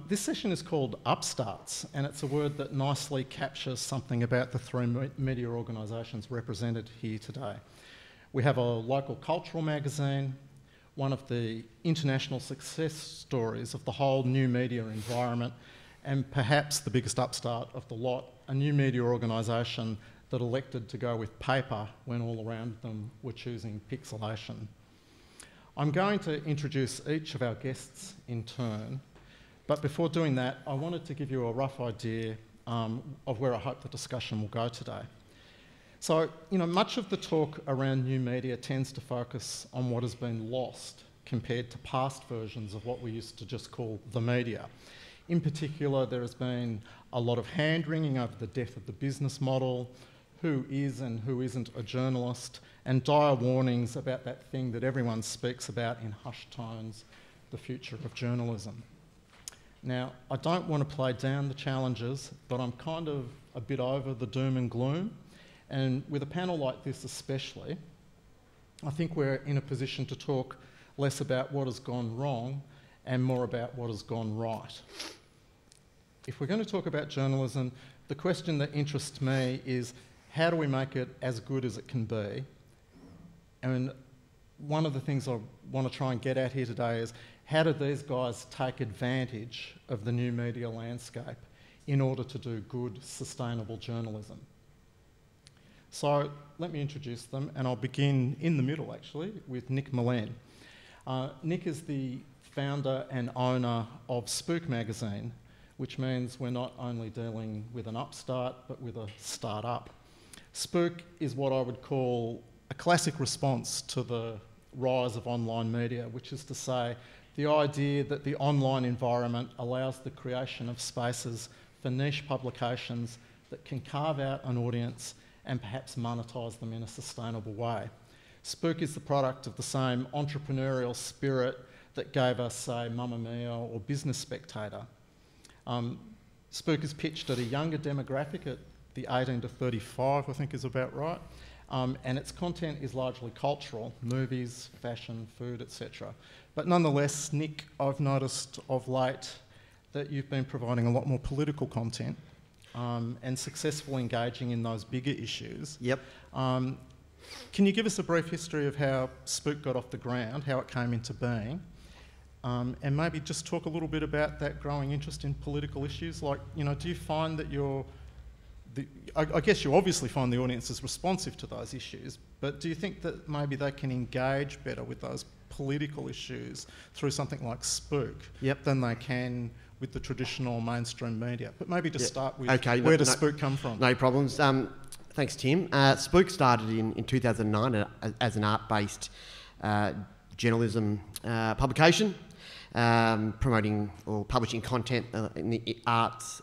This session is called Upstarts, and it's a word that nicely captures something about the three media organisations represented here today. We have a local cultural magazine, one of the international success stories of the whole new media environment, and perhaps the biggest upstart of the lot, a new media organisation that elected to go with paper when all around them were choosing pixelation. I'm going to introduce each of our guests in turn, but before doing that, I wanted to give you a rough idea of where I hope the discussion will go today. So, much of the talk around new media tends to focus on what has been lost compared to past versions of what we used to just call the media. In particular, there has been a lot of hand-wringing over the death of the business model, who is and who isn't a journalist, and dire warnings about that thing that everyone speaks about in hushed tones, the future of journalism. Now, I don't want to play down the challenges, but I'm kind of a bit over the doom and gloom. And with a panel like this especially, I think we're in a position to talk less about what has gone wrong and more about what has gone right. If we're going to talk about journalism, the question that interests me is, how do we make it as good as it can be? And one of the things I want to try and get at here today is, how do these guys take advantage of the new media landscape in order to do good, sustainable journalism? So let me introduce them, and I'll begin in the middle actually with Nick Melin. Nick is the founder and owner of Spook magazine, which means we're not only dealing with an upstart but with a start-up. Spook is what I would call a classic response to the rise of online media, which is to say the idea that the online environment allows the creation of spaces for niche publications that can carve out an audience and perhaps monetise them in a sustainable way. Spook is the product of the same entrepreneurial spirit that gave us, say, Mamma Mia or Business Spectator. Spook is pitched at a younger demographic, at the 18 to 35, I think is about right, and its content is largely cultural, movies, fashion, food, etc. But nonetheless, Nick, I've noticed of late that you've been providing a lot more political content and successfully engaging in those bigger issues. Yep. Can you give us a brief history of how Spook got off the ground, how it came into being, and maybe just talk a little bit about that growing interest in political issues? Like, do you find that I guess you obviously find the audience is responsive to those issues, but do you think that maybe they can engage better with those political issues through something like Spook than they can with the traditional mainstream media? But maybe to start with, where does Spook come from? No problems. Thanks, Tim. Spook started in 2009 as an art-based journalism publication, promoting or publishing content in the arts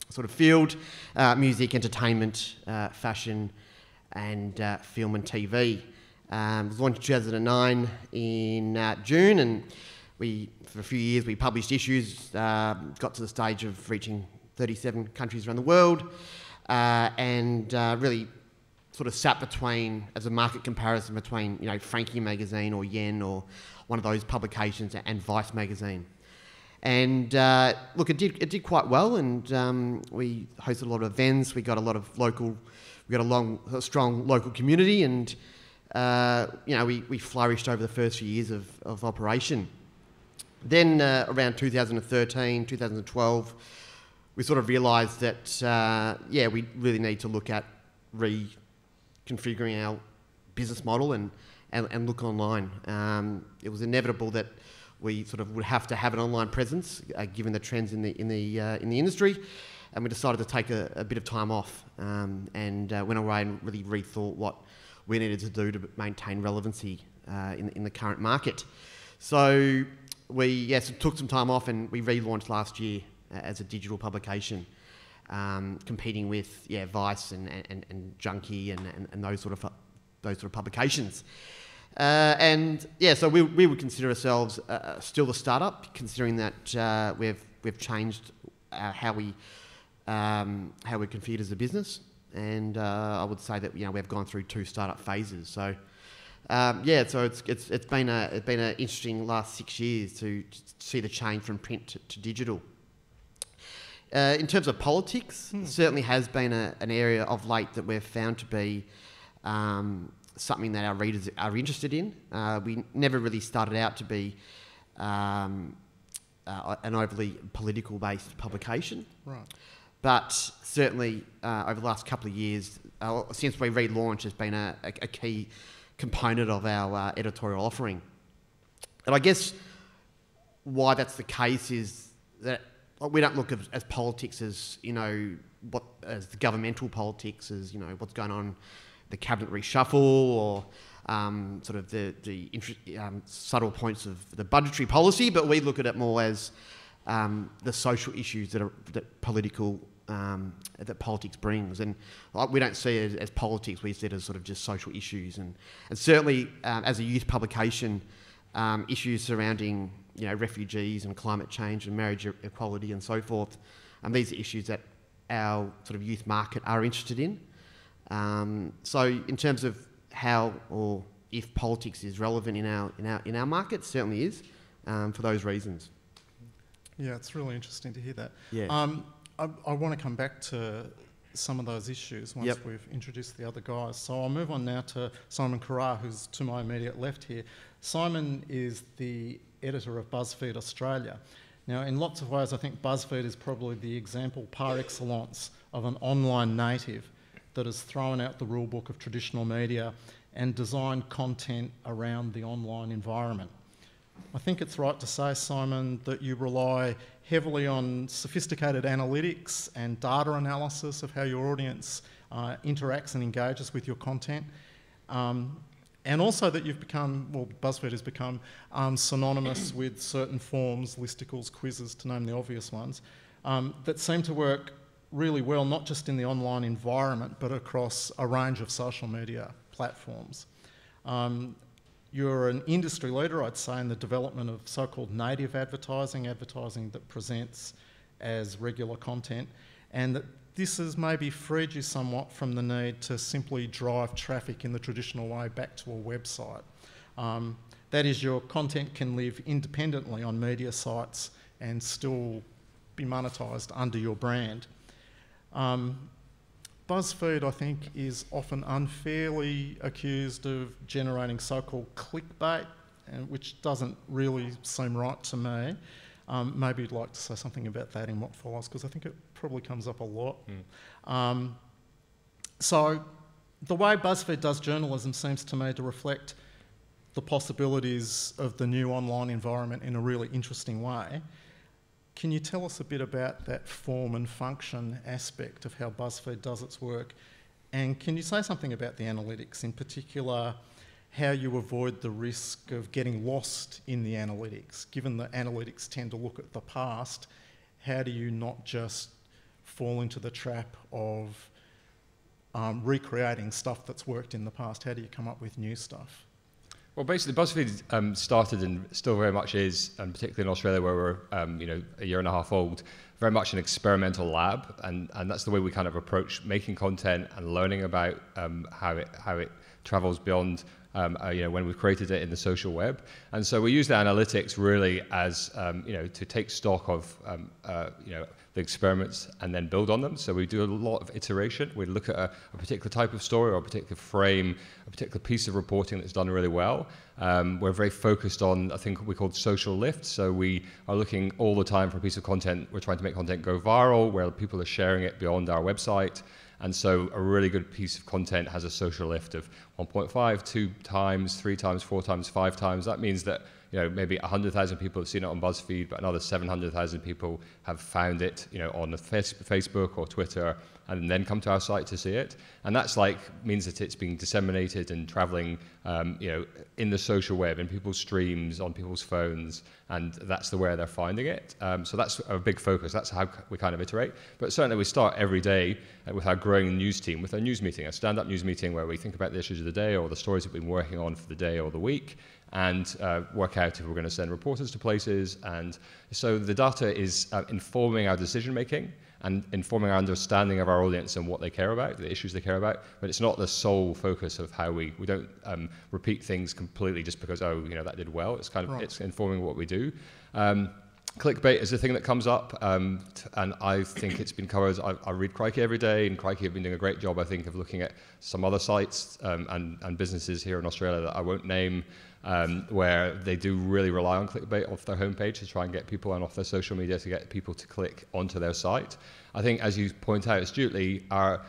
sort of field, music, entertainment, fashion, and film and TV. It was launched in 2009 in June, and for a few years we published issues, got to the stage of reaching 37 countries around the world, and really sort of sat between, as a market comparison between, Frankie magazine or Yen or one of those publications and Vice magazine. And look, it did quite well, and we hosted a lot of events. We got a strong local community, and we flourished over the first few years of operation. Then around 2013, 2012, we sort of realised that we really need to look at reconfiguring our business model and look online. It was inevitable that we sort of would have to have an online presence, given the trends in the industry, and we decided to take a bit of time off and went away and really rethought what we needed to do to maintain relevancy in the current market. So we took some time off, and we relaunched last year as a digital publication, competing with Vice and Junkie and those sort of publications. So we would consider ourselves still a startup, considering that we've changed how we're configured as a business, and I would say that we've gone through 2 startup phases. So Yeah, so it's been an interesting last 6 years to see the change from print to digital. In terms of politics, certainly has been an area of late that we've found to be something that our readers are interested in. We never really started out to be an overly political-based publication. Right. But certainly over the last couple of years, since we relaunched, has been a key component of our editorial offering. And I guess why that's the case is that we don't look at politics as, as the governmental politics, as, what's going on, the cabinet reshuffle, or sort of the subtle points of the budgetary policy, but we look at it more as the social issues that politics brings, and we don't see it as politics. We see it as sort of just social issues, and certainly as a youth publication, issues surrounding refugees and climate change and marriage equality and so forth. These are issues that our sort of youth market are interested in. So in terms of how or if politics is relevant in our market, certainly is for those reasons. Yeah, it's really interesting to hear that. Yeah. I want to come back to some of those issues once we've introduced the other guys. So I'll move on now to Simon Crerar, who's to my immediate left here. Simon is the editor of Buzzfeed Australia. Now, in lots of ways, I think Buzzfeed is probably the example par excellence of an online native that has thrown out the rule book of traditional media and designed content around the online environment. I think it's right to say, Simon, that you rely heavily on sophisticated analytics and data analysis of how your audience interacts and engages with your content. And also that you've become, well, Buzzfeed has become synonymous with certain forms, listicles, quizzes, to name the obvious ones, that seem to work really well, not just in the online environment, but across a range of social media platforms. You're an industry leader, I'd say, in the development of so-called native advertising that presents as regular content, and that this has maybe freed you somewhat from the need to simply drive traffic in the traditional way back to a website. That is, your content can live independently on media sites and still be monetised under your brand. BuzzFeed, I think, is often unfairly accused of generating so-called clickbait, which doesn't really seem right to me. Maybe you'd like to say something about that in what follows, because I think it probably comes up a lot. So the way BuzzFeed does journalism seems to me to reflect the possibilities of the new online environment in a really interesting way. Can you tell us a bit about that form and function aspect of how BuzzFeed does its work? And can you say something about the analytics, in particular, how you avoid the risk of getting lost in the analytics? Given that analytics tend to look at the past, how do you not just fall into the trap of recreating stuff that's worked in the past? How do you come up with new stuff? Well, basically, BuzzFeed started and still very much is, and particularly in Australia, where we're a year and a half old, very much an experimental lab, and that's the way we kind of approach making content and learning about how it travels beyond when we've created it in the social web. And so we use the analytics really as to take stock of the experiments and then build on them. So we do a lot of iteration. We look at a particular type of story or a particular frame, a particular piece of reporting that's done really well. We're very focused on, I think, what we call social lift. So we are looking all the time for a piece of content. We're trying to make content go viral, where people are sharing it beyond our website. And so a really good piece of content has a social lift of 1.5, 2 times, 3 times, 4 times, 5 times. That means that maybe 100,000 people have seen it on BuzzFeed, but another 700,000 people have found it on Facebook or Twitter, and then come to our site to see it. And that's means that it's being disseminated and traveling in the social web, in people's streams, on people's phones, and that's the way they're finding it. So that's a big focus. That's how we kind of iterate. But certainly we start every day with our growing news team, with a news meeting, a stand-up news meeting where we think about the issues of the day or the stories we've been working on for the day or the week, and work out if we're going to send reporters to places. And so the data is informing our decision making and informing our understanding of our audience and what they care about, the issues they care about, but it's not the sole focus of how we don't repeat things completely just because, oh, you know, that did well. It's kind of, it's informing what we do. Clickbait is a thing that comes up, and I think it's been covered. I read Crikey every day, and Crikey have been doing a great job, I think, of looking at some other sites and businesses here in Australia that I won't name, where they do really rely on clickbait off their homepage to try and get people and off their social media to get people to click onto their site. I think, as you point out astutely, our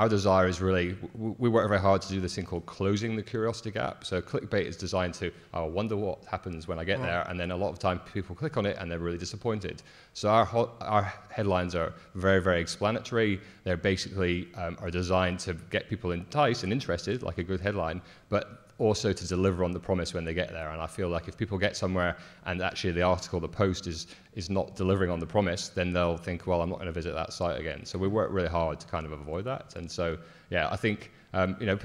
desire is really, we work very hard to do this thing called closing the curiosity gap. So clickbait is designed to, I wonder what happens when I get there, and then a lot of time people click on it and they're really disappointed. So our headlines are very, very explanatory. They're basically are designed to get people enticed and interested, like a good headline, but also to deliver on the promise when they get there. And I feel like if people get somewhere and actually the article, the post is not delivering on the promise, then they'll think, well, I'm not going to visit that site again. So we work really hard to kind of avoid that. And so, yeah, I think, you know,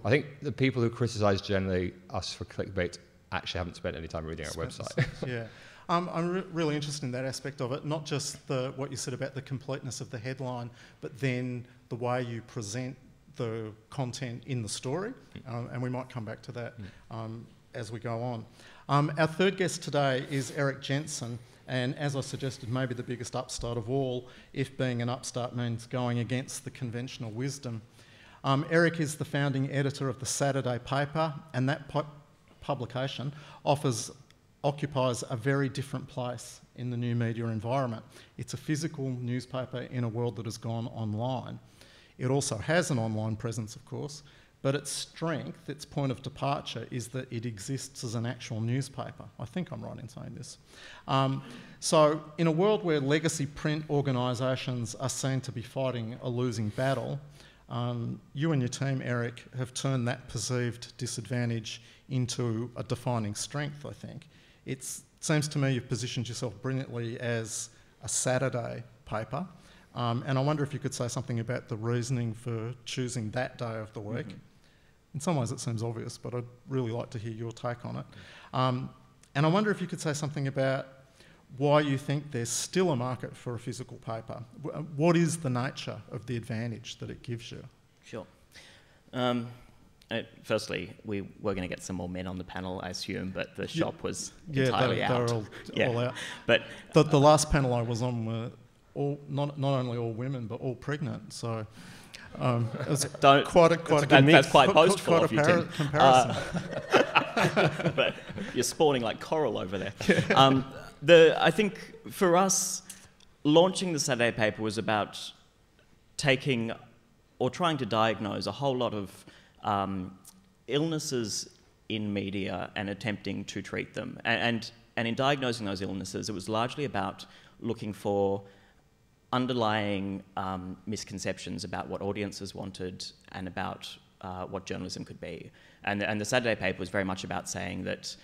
I think the people who criticize generally us for clickbait actually haven't spent any time reading our website. Yeah. I'm really interested in that aspect of it, not just what you said about the completeness of the headline, but then the way you present the content in the story, and we might come back to that as we go on. Our third guest today is Erik Jensen, and as I suggested, maybe the biggest upstart of all, if being an upstart means going against the conventional wisdom. Erik is the founding editor of the Saturday paper, and that publication occupies a very different place in the new media environment. It's a physical newspaper in a world that has gone online. It also has an online presence, of course, but its strength, its point of departure, is that it exists as an actual newspaper. I think I'm right in saying this. So in a world where legacy print organisations are seen to be fighting a losing battle, you and your team, Erik, have turned that perceived disadvantage into a defining strength, I think. It seems to me you've positioned yourself brilliantly as a Saturday paper. And I wonder if you could say something about the reasoning for choosing that day of the week. In some ways it seems obvious, but I'd really like to hear your take on it. And I wonder if you could say something about why you think there's still a market for a physical paper. What is the nature of the advantage that it gives you? Sure. Firstly, we were going to get some more men on the panel, I assume, but the shop was entirely out. They're all out. But the last panel I was on were not only all women, but all pregnant. So it was quite a good mix. That's quite boastful of you, Tim. Comparison. But you're spawning like coral over there. I think for us, launching the Saturday paper was about taking or trying to diagnose a whole lot of illnesses in media and attempting to treat them. And in diagnosing those illnesses, it was largely about looking for underlying misconceptions about what audiences wanted and about what journalism could be. And the Saturday paper was very much about saying that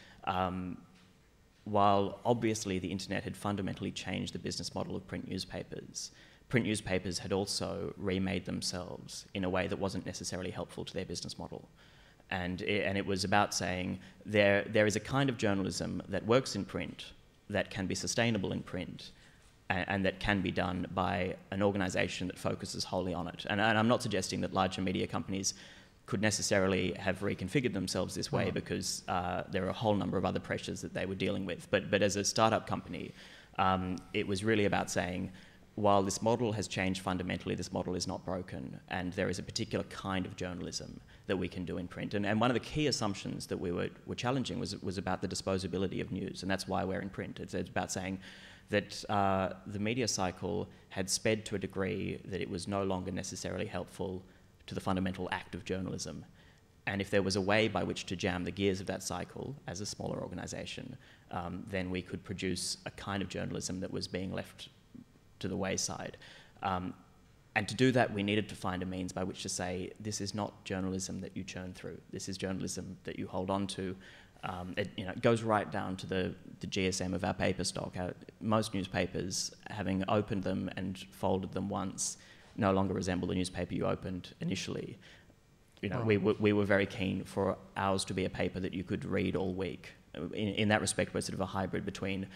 while obviously the internet had fundamentally changed the business model of print newspapers had also remade themselves in a way that wasn't necessarily helpful to their business model. And it was about saying there is a kind of journalism that works in print, that can be sustainable in print, and that can be done by an organisation that focuses wholly on it. And I'm not suggesting that larger media companies could necessarily have reconfigured themselves this way, because there are a whole number of other pressures that they were dealing with. But as a startup company, it was really about saying, while this model has changed fundamentally, this model is not broken, and there is a particular kind of journalism that we can do in print. And one of the key assumptions that we were challenging was about the disposability of news, and that's why we're in print. It's about saying that the media cycle had sped to a degree that it was no longer necessarily helpful to the fundamental act of journalism. And if there was a way by which to jam the gears of that cycle as a smaller organisation, then we could produce a kind of journalism that was being left to the wayside. And to do that, we needed to find a means by which to say, this is not journalism that you churn through. This is journalism that you hold on to. It goes right down to the GSM of our paper stock. Most newspapers, having opened them and folded them once, no longer resemble the newspaper you opened initially. we were very keen for ours to be a paper that you could read all week. In that respect, we're sort of a hybrid between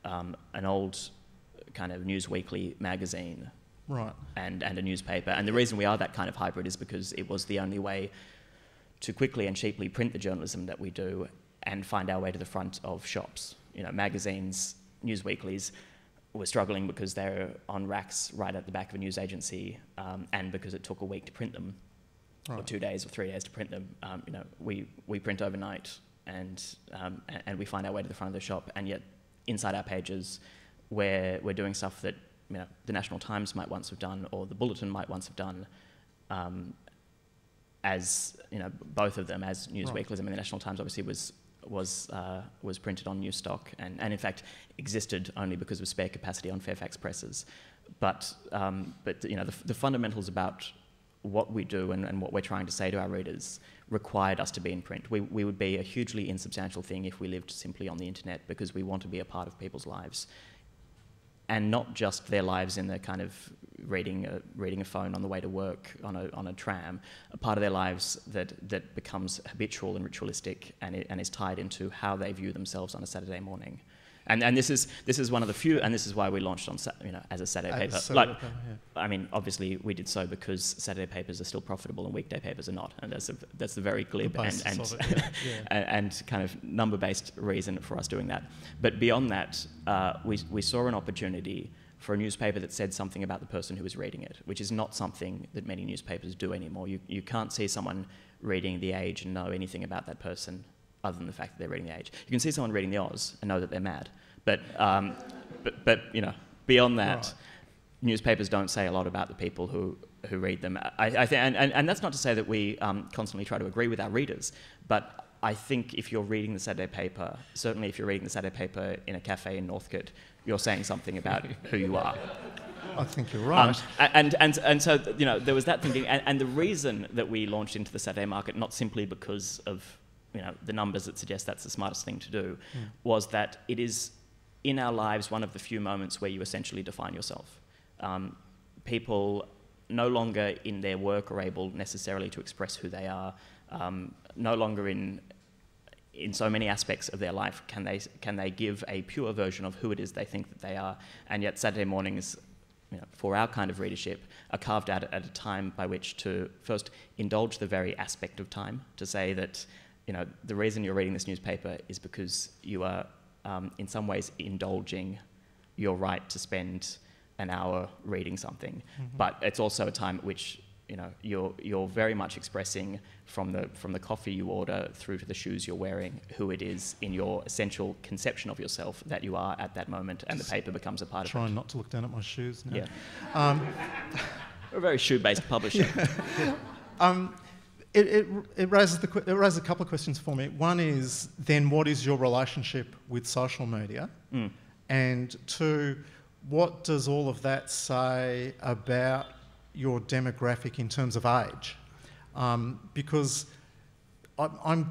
an old kind of news weekly magazine and a newspaper. And the reason we are that kind of hybrid is because it was the only way to quickly and cheaply print the journalism that we do and find our way to the front of shops. Magazines, news weeklies were struggling because they're on racks right at the back of a news agency, and because it took a week to print them, or 2 days or 3 days to print them. We print overnight, and we find our way to the front of the shop, and yet inside our pages we're doing stuff that the National Times might once have done, or the Bulletin might once have done, as both of them as news weeklies. I mean, the National Times obviously was printed on news stock, and in fact existed only because of spare capacity on Fairfax presses. But the fundamentals about what we do and what we're trying to say to our readers required us to be in print. We would be a hugely insubstantial thing if we lived simply on the internet, because we want to be a part of people's lives, and not just their lives in the kind of reading a phone on the way to work on a tram, a part of their lives that becomes habitual and ritualistic, and is tied into how they view themselves on a Saturday morning. And this is one of the few, and this is why we launched on as a Saturday paper. I mean, obviously we did so because Saturday papers are still profitable and weekday papers are not, and that's the very glib and kind of number-based reason for us doing that. But beyond that, we saw an opportunity for a newspaper that said something about the person who was reading it, which is not something that many newspapers do anymore. You can't see someone reading The Age and know anything about that person other than the fact that they're reading The Age. You can see someone reading The Oz and know that they're mad. But beyond that, newspapers don't say a lot about the people who read them. I think, and that's not to say that we constantly try to agree with our readers, but I think if you're reading the Saturday paper, certainly if you're reading the Saturday paper in a cafe in Northcote, you're saying something about who you are. I think you're right. And so there was that thinking, and the reason that we launched into the Saturday market, not simply because of the numbers that suggest that's the smartest thing to do, was that it is in our lives one of the few moments where you essentially define yourself. People no longer in their work are able necessarily to express who they are. No longer in so many aspects of their life can they give a pure version of who it is they think that they are. And yet Saturday mornings, for our kind of readership, are carved out at a time by which to first indulge the very aspect of time, to say that the reason you're reading this newspaper is because you are in some ways indulging your right to spend an hour reading something. But it's also a time at which you're very much expressing from the coffee you order through to the shoes you're wearing who it is in your essential conception of yourself that you are at that moment, and the paper becomes a part of it. Trying not to look down at my shoes now. Yeah. We're a very shoe-based publisher. It raises a couple of questions for me. One is, then, what is your relationship with social media? And two, what does all of that say about your demographic in terms of age? Because I'm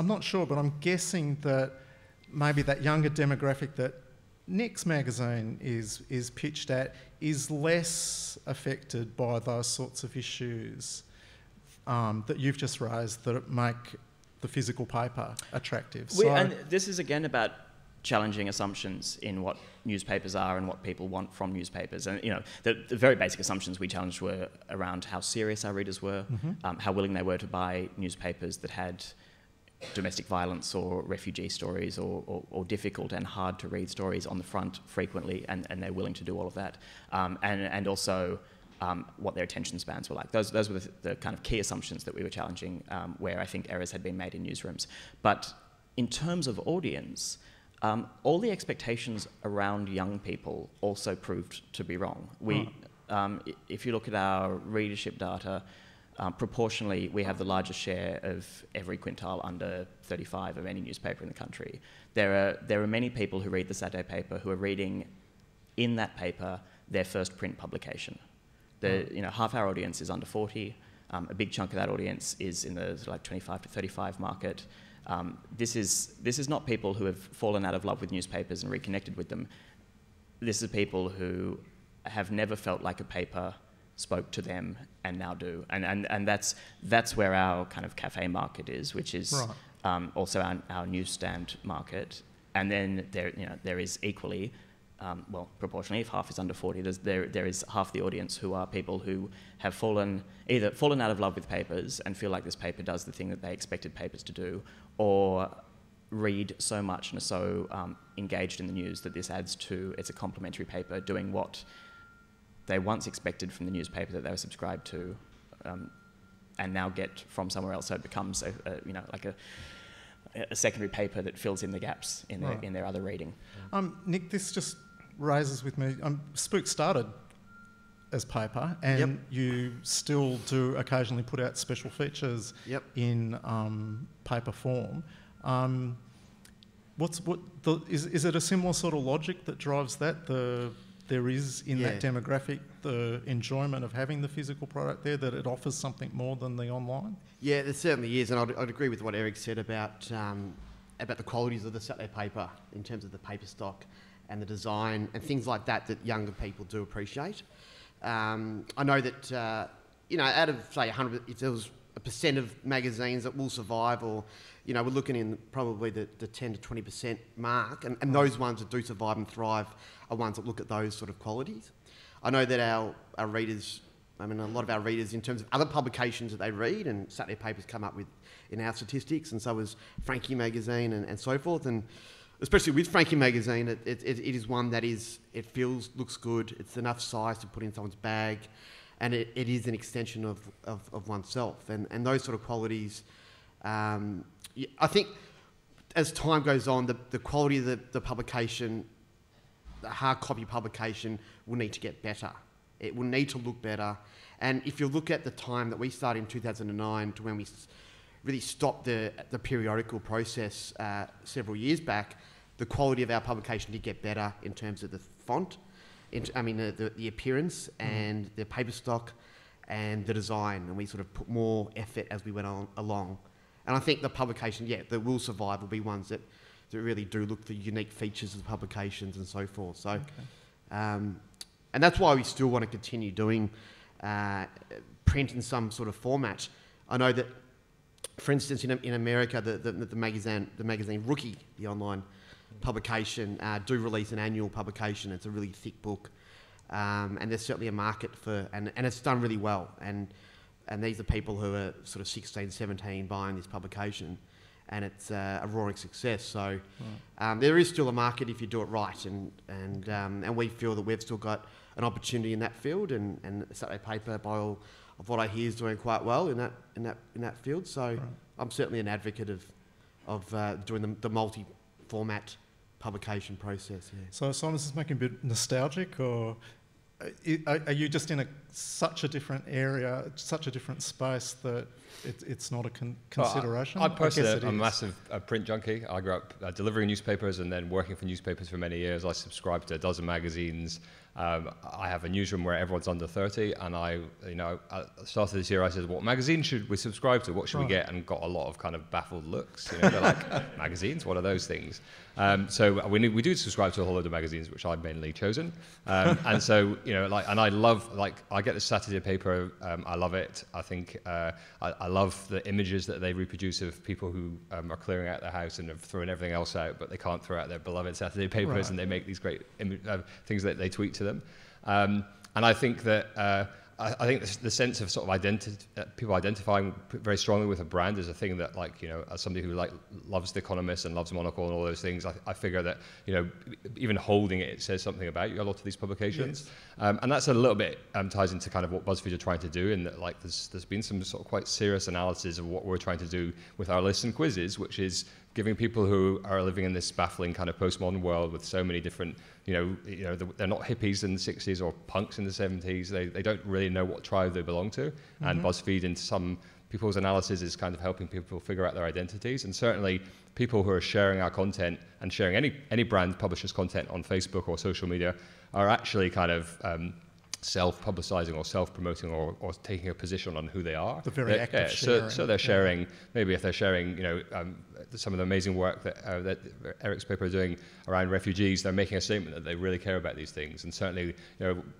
not sure, but I'm guessing that maybe that younger demographic that Nick's magazine is pitched at is less affected by those sorts of issues that you've just raised that make the physical paper attractive. And this is again about challenging assumptions in what newspapers are and what people want from newspapers. And the very basic assumptions we challenged were around how serious our readers were, how willing they were to buy newspapers that had domestic violence or refugee stories or difficult and hard to read stories on the front frequently, and they're willing to do all of that. And also what their attention spans were like. Those were the kind of key assumptions that we were challenging, where I think errors had been made in newsrooms. But in terms of audience, all the expectations around young people also proved to be wrong. If you look at our readership data, proportionally we have the largest share of every quintile under 35 of any newspaper in the country. There are many people who read the Saturday paper who are reading in that paper their first print publication. Half our audience is under 40. A big chunk of that audience is in the 25 to 35 market. This is not people who have fallen out of love with newspapers and reconnected with them. This is people who have never felt like a paper spoke to them and now do. And that's where our kind of cafe market is, which is also our newsstand market. And then there is equally, proportionally, if half is under 40, there is half the audience who are people who have either fallen out of love with papers and feel like this paper does the thing that they expected papers to do, or read so much and are so engaged in the news that this adds to, it's a complementary paper doing what they once expected from the newspaper that they were subscribed to, and now get from somewhere else. So it becomes a secondary paper that fills in the gaps in their other reading. Nick, this just raises with me, Spook started as paper, and you still do occasionally put out special features in paper form. Is it a similar sort of logic that drives that? There is in that demographic the enjoyment of having the physical product there, that it offers something more than the online? Yeah, there certainly is, and I'd agree with what Erik said about the qualities of the Saturday paper in terms of the paper stock and the design and things like that younger people do appreciate. I know that out of say 100, if there was a percent of magazines that will survive, or we're looking in probably the 10 to 20% mark, and those ones that do survive and thrive are ones that look at those sort of qualities. I know that our readers, a lot of our readers, in terms of other publications that they read, and Saturday papers come up with in our statistics, and so is Frankie magazine and so forth, and especially with Frankie magazine, it is one that looks good, it's enough size to put in someone's bag, and it is an extension of oneself, and those sort of qualities. I think as time goes on, the quality of the publication, the hard copy publication, will need to get better. It will need to look better. And if you look at the time that we started in 2009 to when we really stopped the periodical process several years back, the quality of our publication did get better in terms of the font, the appearance and the paper stock and the design, and we sort of put more effort as we went along. And I think the publication, that will survive will be ones that really do look for unique features of the publications and so forth. So, and that's why we still want to continue doing print in some sort of format. I know that, for instance, in America, the magazine Rookie, the online publication, do release an annual publication. It's a really thick book, and there's certainly a market for, and it's done really well. And these are people who are sort of 16, 17 buying this publication, and it's a roaring success. So there is still a market if you do it right, and we feel that we've still got an opportunity in that field, and Saturday paper, by all of what I hear, is doing quite well in that field. So I'm certainly an advocate of doing the multi-format publication process. Yeah. So Simon, is this making a bit nostalgic, or are you just in such a different area, such a different space that it's not a consideration? I personally am a massive print junkie. I grew up delivering newspapers and then working for newspapers for many years. I subscribed to a dozen magazines. I have a newsroom where everyone's under 30, and I started this year. I said, "What magazine should we subscribe to? What should we get?" And got a lot of kind of baffled looks. They're like, "Magazines? What are those things?" So we do subscribe to a whole load of magazines, which I've mainly chosen. And so and I love, I get the Saturday paper. I love it. I think I love the images that they reproduce of people who are clearing out their house and have thrown everything else out, but they can't throw out their beloved Saturday papers, and they make these great things that they tweet to them. And I think that I think the sense of sort of people identifying very strongly with a brand is a thing that, as somebody who loves The Economist and loves Monocle and all those things, I figure that even holding it says something about you. A lot of these publications, and that's a little bit ties into kind of what Buzzfeed are trying to do. In that, there's been some sort of quite serious analysis of what we're trying to do with our lists and quizzes, which is giving people who are living in this baffling kind of postmodern world with so many different, they're not hippies in the 60s or punks in the 70s. They don't really know what tribe they belong to. Mm-hmm. And Buzzfeed, in some people's analysis, is kind of helping people figure out their identities. And certainly people who are sharing our content and sharing any brand publisher's content on Facebook or social media are actually kind of self-publicizing or self-promoting or taking a position on who they are. The very active sharing. So they're sharing, maybe if they're sharing, some of the amazing work that Erik's paper are doing around refugees, they're making a statement that they really care about these things. And certainly,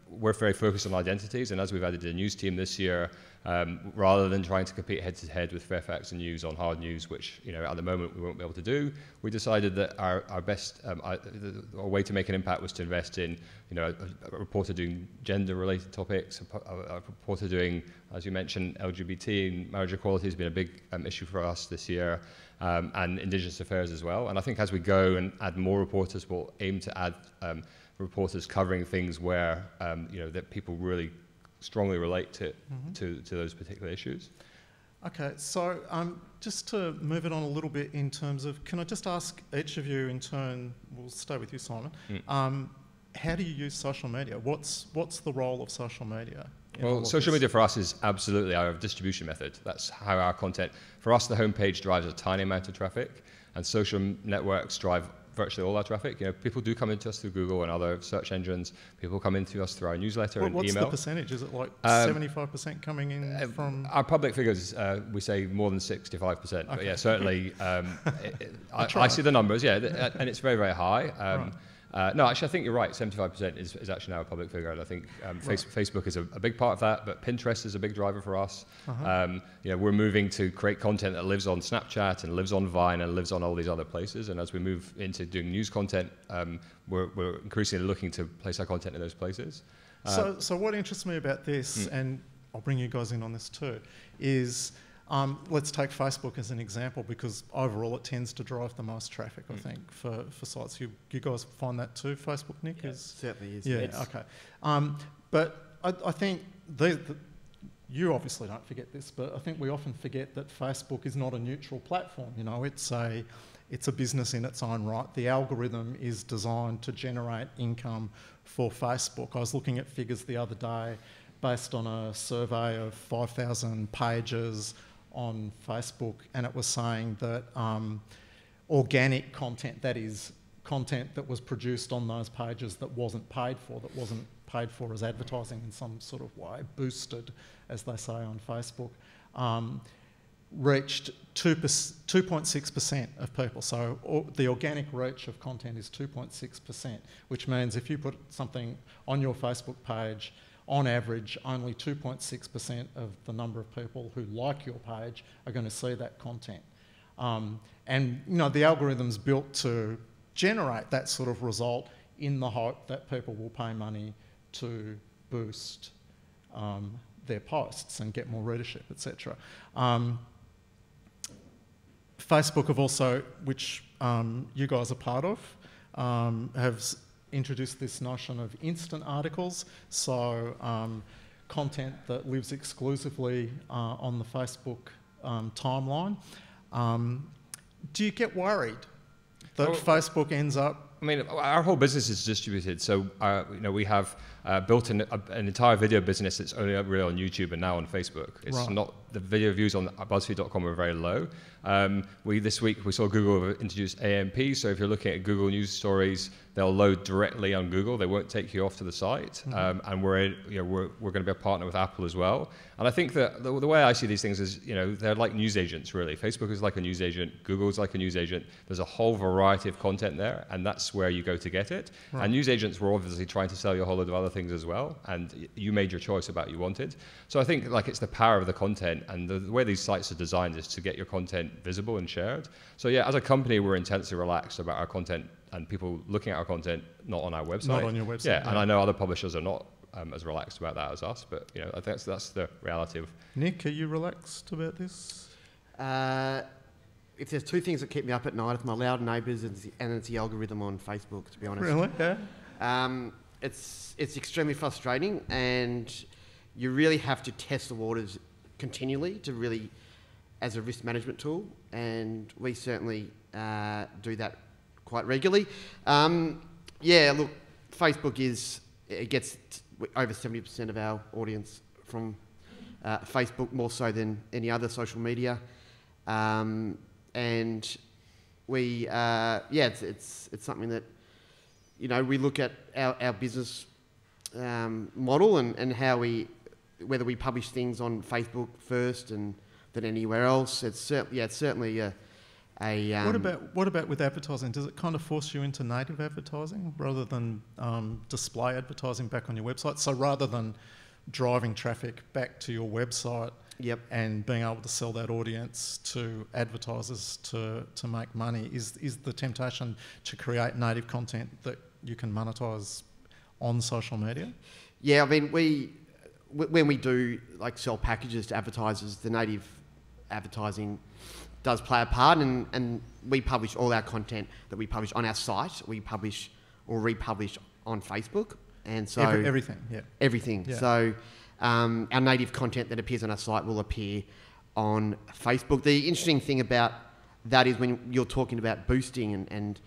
we're very focused on identities, and as we've added a news team this year, rather than trying to compete head-to-head with Fairfax and News on hard news, which at the moment we won't be able to do, we decided that our best our way to make an impact was to invest in a reporter doing gender-related topics, a reporter doing, as you mentioned, LGBT and marriage equality has been a big issue for us this year, and Indigenous affairs as well. And I think as we go and add more reporters, we'll aim to add reporters covering things where that people really strongly relate to those particular issues. Okay, so just to move it on a little bit in terms of, can I just ask each of you in turn, we'll stay with you, Simon, how do you use social media? What's the role of social media? Well, social media for us is absolutely our distribution method. That's how our content, for us the homepage drives a tiny amount of traffic, and social networks drive virtually all our traffic. People do come into us through Google and other search engines. People come into us through our newsletter and email. What's the percentage? Is it like 75% coming in from... Our public figures, we say more than 65%. Okay. But yeah, certainly, I see the numbers, and it's very, very high. Right. No, actually, I think you're right. 75% is actually now a public figure, and I think Facebook is a big part of that. But Pinterest is a big driver for us. We're moving to create content that lives on Snapchat and lives on Vine and lives on all these other places. And as we move into doing news content, we're increasingly looking to place our content in those places. So what interests me about this, and I'll bring you guys in on this too, is let's take Facebook as an example, because overall it tends to drive the most traffic, I think, for sites. You guys find that too, Facebook, Nick? Yeah, certainly is. Yeah, okay. But I think you obviously don't forget this, but I think we often forget that Facebook is not a neutral platform. It's a business in its own right. The algorithm is designed to generate income for Facebook. I was looking at figures the other day based on a survey of 5,000 pages on Facebook, and it was saying that organic content, that is content that was produced on those pages that wasn't paid for as advertising in some sort of way, boosted, as they say on Facebook, reached 2.6% of people. So the organic reach of content is 2.6%, which means if you put something on your Facebook page, on average, only 2.6% of the number of people who like your page are going to see that content. The algorithm's built to generate that sort of result in the hope that people will pay money to boost their posts and get more readership, etc. Facebook have also, which you guys are part of, have introduced this notion of instant articles, so content that lives exclusively on the Facebook timeline. Do you get worried that Facebook ends up... I mean, our whole business is distributed, so we have built an entire video business that's only really on YouTube and now on Facebook. It's not, the video views on Buzzfeed.com are very low. This week we saw Google introduce AMP, so if you're looking at Google News stories, they'll load directly on Google. They won't take you off to the site. And we're going to be a partner with Apple as well. And I think that the way I see these things is, they're like news agents, really. Facebook is like a news agent. Google's like a news agent. There's a whole variety of content there, and that's where you go to get it. Right. And news agents were obviously trying to sell you a whole load of other things as well, and you made your choice about what you wanted. So I think it's the power of the content, and the way these sites are designed is to get your content visible and shared. So yeah, as a company, we're intensely relaxed about our content and people looking at our content, not on our website. Not on your website. Yeah, and I know other publishers are not as relaxed about that as us, but I think that's the reality of... Nick, are you relaxed about this? If there's two things that keep me up at night, it's my loud neighbours and it's the algorithm on Facebook, to be honest. Really? Yeah. It's extremely frustrating, and you really have to test the waters continually to really, as a risk management tool, and we certainly do that quite regularly. Look, Facebook gets over 70% of our audience from Facebook, more so than any other social media. And we, it's something that, we look at our business model and how whether we publish things on Facebook first and then anywhere else. It's certainly a What about with advertising? Does it kind of force you into native advertising rather than display advertising back on your website? So rather than driving traffic back to your website and being able to sell that audience to advertisers to make money, is the temptation to create native content that you can monetize on social media? Yeah, I mean, when we do like sell packages to advertisers, the native advertising does play a part, and we publish all our content that we publish on our site. We publish or republish on Facebook, and so everything. Yeah. So our native content that appears on our site will appear on Facebook. The interesting thing about that is when you're talking about boosting and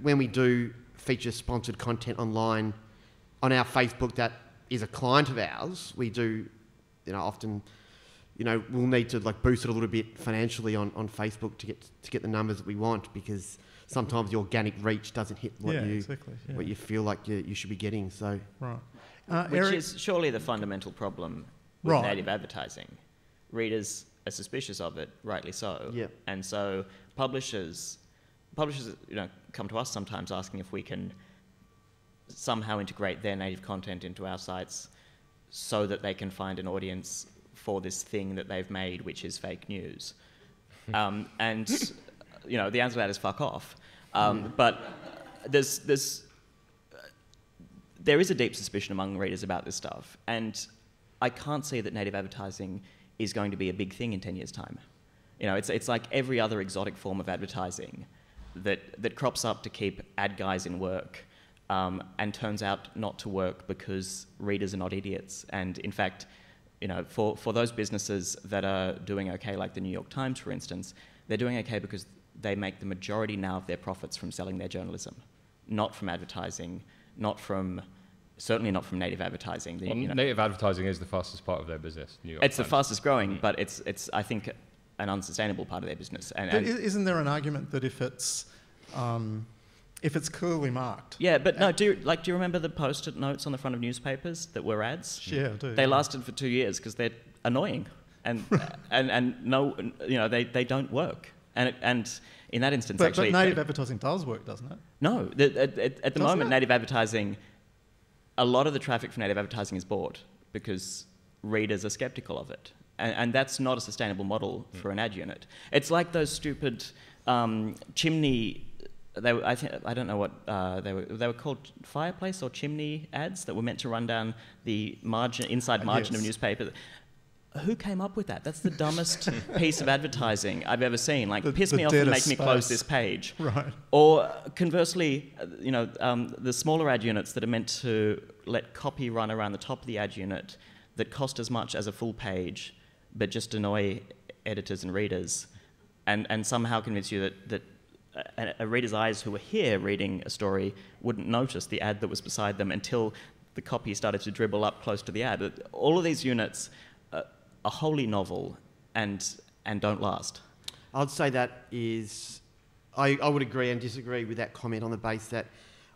when we do feature sponsored content online on our Facebook that is a client of ours, we do often. We'll need to like boost it a little bit financially on Facebook to get the numbers that we want, because sometimes the organic reach doesn't hit what you feel like you should be getting. So which Erik, is surely the fundamental problem with native advertising. Readers are suspicious of it, rightly so. Yeah. And so publishers come to us sometimes asking if we can somehow integrate their native content into our sites so that they can find an audience for this thing that they've made, which is fake news. And the answer to that is fuck off. But there is a deep suspicion among readers about this stuff, and I can't see that native advertising is going to be a big thing in 10 years' time. It's like every other exotic form of advertising that crops up to keep ad guys in work, and turns out not to work because readers are not idiots. And in fact, for those businesses that are doing okay, like the New York Times, for instance, they're doing okay because they make the majority now of their profits from selling their journalism, not from advertising, certainly not from native advertising. Native advertising is the fastest part of their business. New York it's Times. the fastest growing, but it's I think an unsustainable part of their business. But isn't there an argument that if it's clearly marked? Yeah, but no. Do you remember the post-it notes on the front of newspapers that were ads? Yeah, I do. They lasted for 2 years because they're annoying, and no, they don't work. And in that instance, but native advertising does work, doesn't it? No, at the moment, native advertising, a lot of the traffic from native advertising is bought because readers are skeptical of it, and that's not a sustainable model for an ad unit. It's like those stupid chimney. I don't know what they were called, fireplace or chimney ads that were meant to run down the inside margin of newspaper. Who came up with that? That's the dumbest piece of advertising I've ever seen. Like, piss me off and make me close this page. Right. Or conversely, the smaller ad units that are meant to let copy run around the top of the ad unit that cost as much as a full page, but just annoy editors and readers, and somehow convince you that a reader's eyes who were here reading a story wouldn't notice the ad that was beside them until the copy started to dribble up close to the ad. All of these units are wholly novel and don't last. I'd say that is... I would agree and disagree with that comment on the base that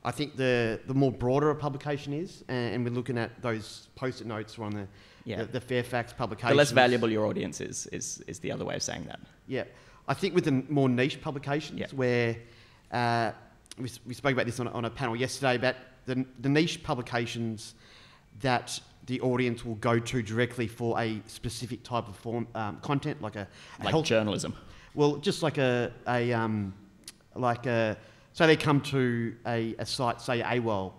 I think the more broader a publication is, and we're looking at those post-it notes on the Fairfax publications... The less valuable your audience is the other way of saying that. Yeah. I think with the more niche publications, where we spoke about this on a panel yesterday, about the niche publications that the audience will go to directly for a specific type of form content, like journalism. Well, just like so they come to a site, say AWOL,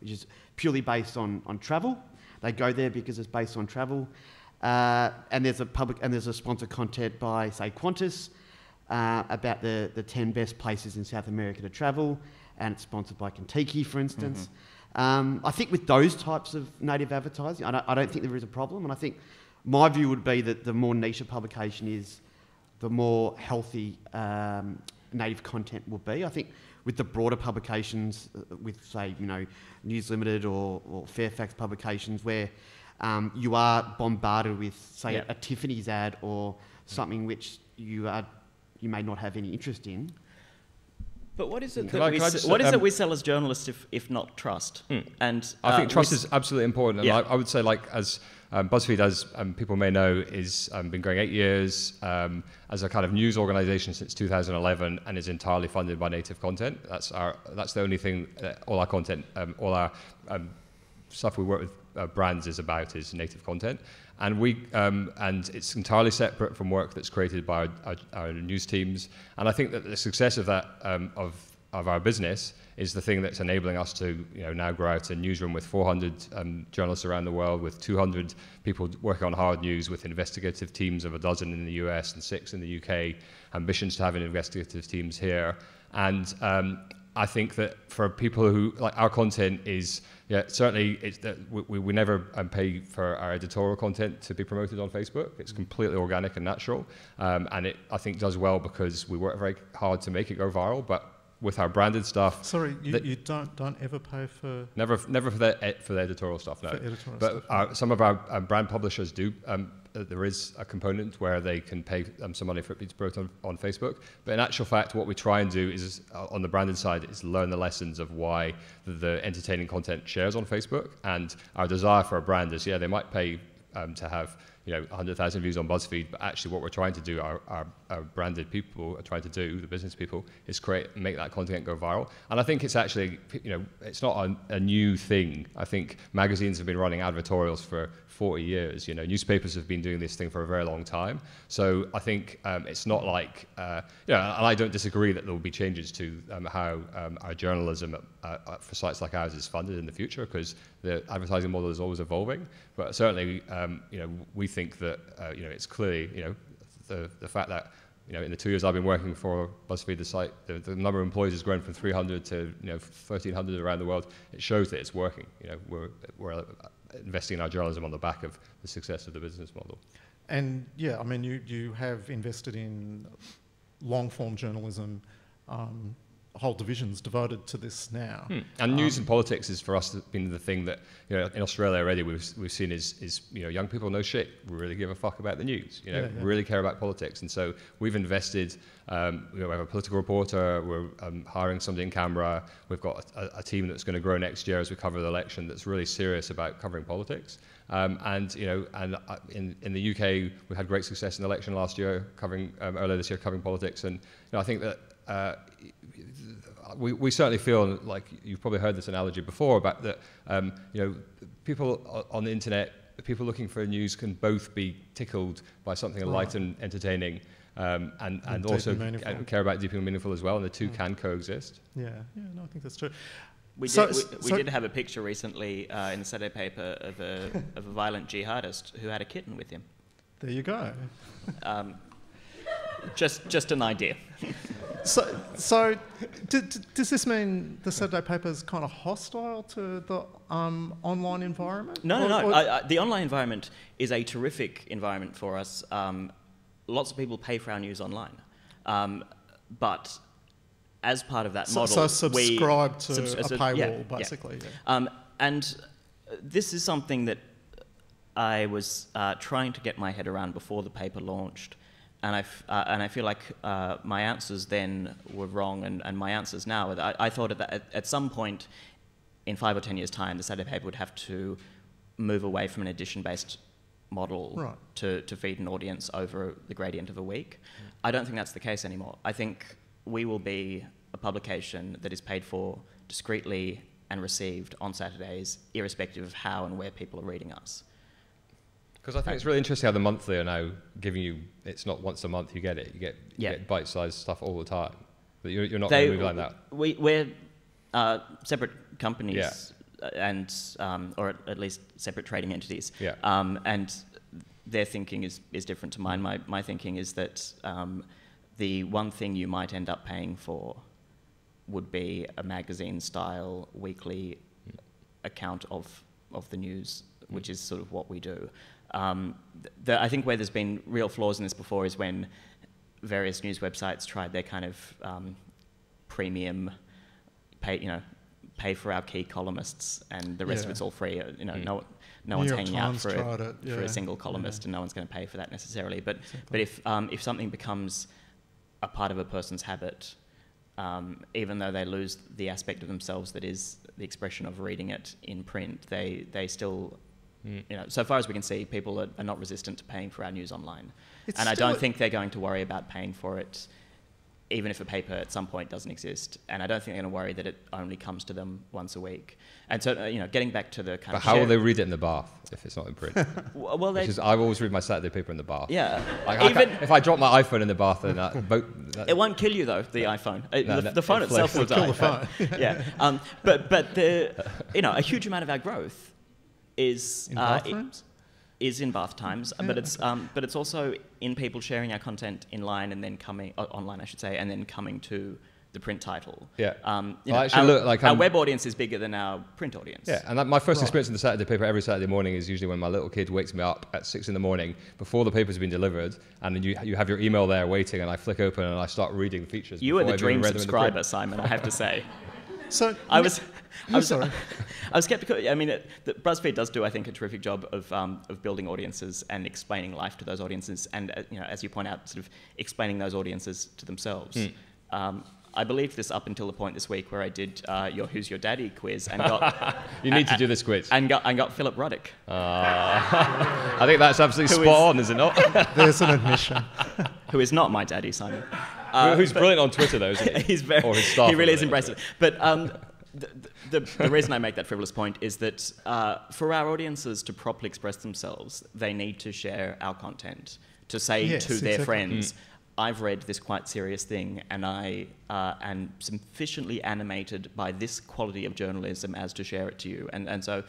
which is purely based on travel. They go there because it's based on travel. And there's a sponsored content by, say, Qantas about the 10 best places in South America to travel, and it's sponsored by Kentucky, for instance. I think with those types of native advertising, I don't think there is a problem, and I think my view would be that the more niche a publication is, the more healthy native content will be. I think with the broader publications, with, say, News Limited or Fairfax publications, where you are bombarded with, say, a Tiffany's ad or something which you may not have any interest in. But what is it Can that I just, what is it we sell as journalists if not trust? And I think trust is absolutely important. And Yeah. I would say, like, as BuzzFeed, as people may know, is been going 8 years as a kind of news organization since 2011, and is entirely funded by native content. That's the only thing that all our content, all our stuff we work with brands is about is native content. And and it's entirely separate from work that's created by our news teams. And I think that the success of that of our business is the thing that's enabling us to now grow out a newsroom with 400 journalists around the world, with 200 people working on hard news, with investigative teams of 12 in the US and 6 in the UK, ambitions to have investigative teams here. And I think that for people who, like, our content is, certainly it's that we never pay for our editorial content to be promoted on Facebook. It's completely organic and natural, and it, I think, does well because we work very hard to make it go viral. But with our branded stuff, sorry, you don't ever pay for never for the editorial stuff, no. For editorial but stuff. Some of our brand publishers do. There is a component where they can pay some money for it to be promoted on Facebook. But in actual fact, what we try and do is, on the branded side, is learn the lessons of why the entertaining content shares on Facebook. And our desire for a brand is, they might pay to have 100,000 views on Buzzfeed, but actually what we're trying to do, our branded people are trying to do, the business people, is make that content go viral. And I think it's actually, it's not a new thing. I think magazines have been running advertorials for 40 years. Newspapers have been doing this thing for a very long time. So I think it's not like, and I don't disagree that there will be changes to how our journalism for sites like ours is funded in the future, because the advertising model is always evolving. But certainly, we think that it's clearly the fact that in the 2 years I've been working for BuzzFeed, the site, the number of employees has grown from 300 to 1,300 around the world. It shows that it's working. We're investing in our journalism on the back of the success of the business model. And you have invested in long-form journalism, whole divisions devoted to this now. And news and politics is for us been the thing that in Australia already we've seen is young people know shit. We really give a fuck about the news. Really care about politics, and so we've invested. We have a political reporter. We're hiring somebody in Canberra. We've got a team that's going to grow next year as we cover the election. That's really serious about covering politics. In the UK we had great success in the election last year, earlier this year covering politics, and I think that. We certainly feel like you've probably heard this analogy before about that. People on the internet, people looking for news, can both be tickled by something light and entertaining, and also care about deep and meaningful as well. And the two can coexist. No, I think that's true. We did have a picture recently in the Saturday paper of a violent jihadist who had a kitten with him. There you go. Just an idea. So does this mean the Saturday paper is kind of hostile to the online environment? No. The online environment is a terrific environment for us. Lots of people pay for our news online. But as part of that model... So subscribe to a paywall, basically. Yeah. And this is something that I was trying to get my head around before the paper launched. And I feel like my answers then were wrong, and my answers now. I thought that at some point in 5 or 10 years' time, the Saturday paper would have to move away from an edition-based model to feed an audience over the gradient of a week. I don't think that's the case anymore. I think we will be a publication that is paid for discreetly and received on Saturdays, irrespective of how and where people are reading us. Because I think it's really interesting how the monthly are now giving you, it's not once a month you get it, you get bite-sized stuff all the time. But you're not going to move like that. We're separate companies and or at least separate trading entities. Yeah. And their thinking is different to mine. My thinking is that the one thing you might end up paying for would be a magazine-style weekly account of the news, which is sort of what we do. I think where there's been real flaws in this before is when various news websites tried their kind of premium pay for our key columnists, and the rest of it's all free. No one's hanging out for a single columnist, and no one's going to pay for that necessarily. But if something becomes a part of a person's habit, even though they lose the aspect of themselves that is the expression of reading it in print, they still, so far as we can see, people are not resistant to paying for our news online. And I don't think they're going to worry about paying for it, even if a paper at some point doesn't exist. And I don't think they're going to worry that it only comes to them once a week. And so, getting back to the kind of... But how will they read it in the bath if it's not in print? Well, Because I always read my Saturday paper in the bath. Yeah. Like, if I drop my iPhone in the bath, then it won't kill you, though, the iPhone. The phone it itself will die. Kill the phone. Yeah. But a huge amount of our growth is... In bathrooms? Is in bath times, but it's also in people sharing our content online and then online, I should say, and then coming to the print title. Yeah. Our web audience is bigger than our print audience. Yeah, and my first experience in the Saturday paper every Saturday morning is usually when my little kid wakes me up at 6 in the morning before the paper's been delivered, and then you have your email there waiting, and I flick open and I start reading the features. You are the dream subscriber, Simon, I have to say. So I was sorry. I was skeptical. I mean, Buzzfeed does do, I think, a terrific job of building audiences and explaining life to those audiences, and as you point out, sort of explaining those audiences to themselves. I believed this up until the point this week where I did your Who's Your Daddy quiz and got... You need to do this quiz. And got Philip Ruddock. I think that's absolutely spot on, is it not? There's an admission. Who is not my daddy, Simon. Who's brilliant on Twitter, though, isn't he? He's very... Or his staff. He really has embraced it. But the reason I make that frivolous point is that for our audiences to properly express themselves, they need to share our content, to say to their friends... I've read this quite serious thing, and I am sufficiently animated by this quality of journalism as to share it to you. And so,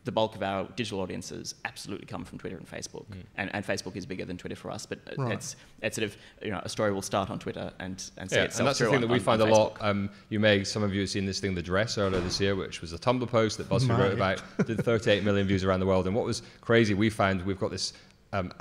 the bulk of our digital audiences absolutely come from Twitter and Facebook. And Facebook is bigger than Twitter for us, but it's sort of, a story will start on Twitter and see itself and that's the through thing that we find a Facebook. lot. Some of you have seen this thing, The Dress, earlier this year, which was a Tumblr post that Buzzfeed wrote about, did 38 million views around the world. And what was crazy, we've got this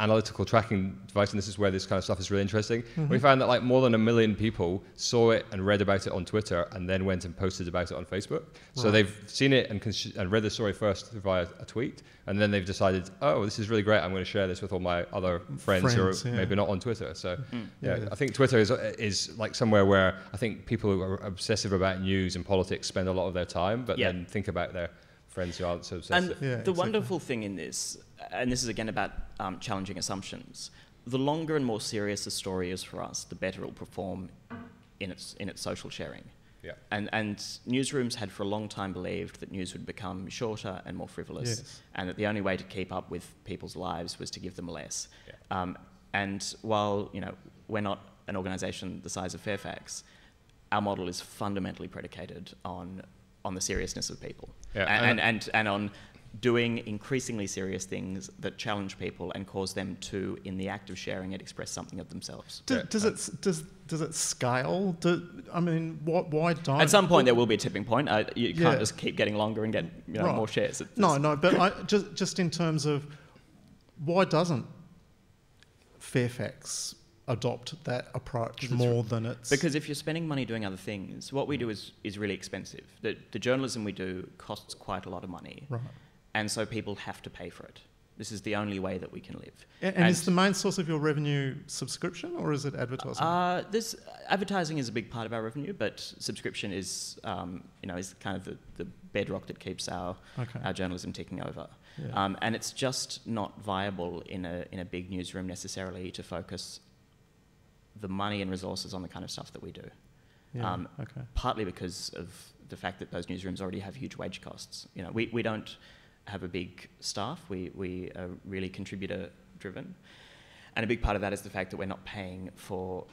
analytical tracking device, and this is where this kind of stuff is really interesting. We found that more than 1 million people saw it and read about it on Twitter and then went and posted about it on Facebook. So they've seen it and read the story first via a tweet, and then they've decided, oh, this is really great, I'm going to share this with all my other friends who are maybe not on Twitter. So I think Twitter is like somewhere where I think people who are obsessive about news and politics spend a lot of their time, but then think about their friends who aren't so obsessive. And the wonderful thing in this, and this is again about challenging assumptions, the longer and more serious a story is for us, the better it will perform in its social sharing. Yeah. And newsrooms had for a long time believed that news would become shorter and more frivolous, and that the only way to keep up with people's lives was to give them less. Yeah. And while we're not an organisation the size of Fairfax, our model is fundamentally predicated on the seriousness of people, and on doing increasingly serious things that challenge people and cause them to, in the act of sharing it, express something of themselves. Does it scale? Why don't? At some point there will be a tipping point. You can't just keep getting longer and get more shares. But just in terms of why doesn't Fairfax adopt that approach more than it's... Because if you're spending money doing other things, what we do is really expensive. The journalism we do costs quite a lot of money. Right. And so people have to pay for it. This is the only way that we can live. And is the main source of your revenue subscription, or is it advertising? Advertising is a big part of our revenue, but subscription is kind of the bedrock that keeps our journalism ticking over. Yeah. And it's just not viable in a big newsroom necessarily to focus the money and resources on the kind of stuff that we do. Yeah, partly because of the fact that those newsrooms already have huge wage costs. We don't have a big staff. We are really contributor driven, and a big part of that is the fact that we're not paying for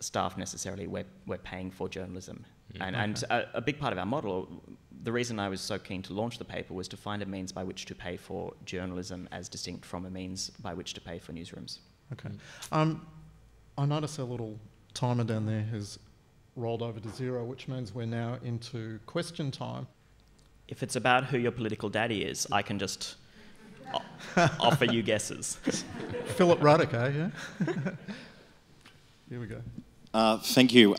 staff necessarily. We're paying for journalism, and a big part of our model. The reason I was so keen to launch the paper was to find a means by which to pay for journalism as distinct from a means by which to pay for newsrooms. Okay. I notice our little timer down there has rolled over to 0, which means we're now into question time. If it's about who your political daddy is, I can just offer you guesses. Philip Ruddock, yeah? Here we go. Thank you.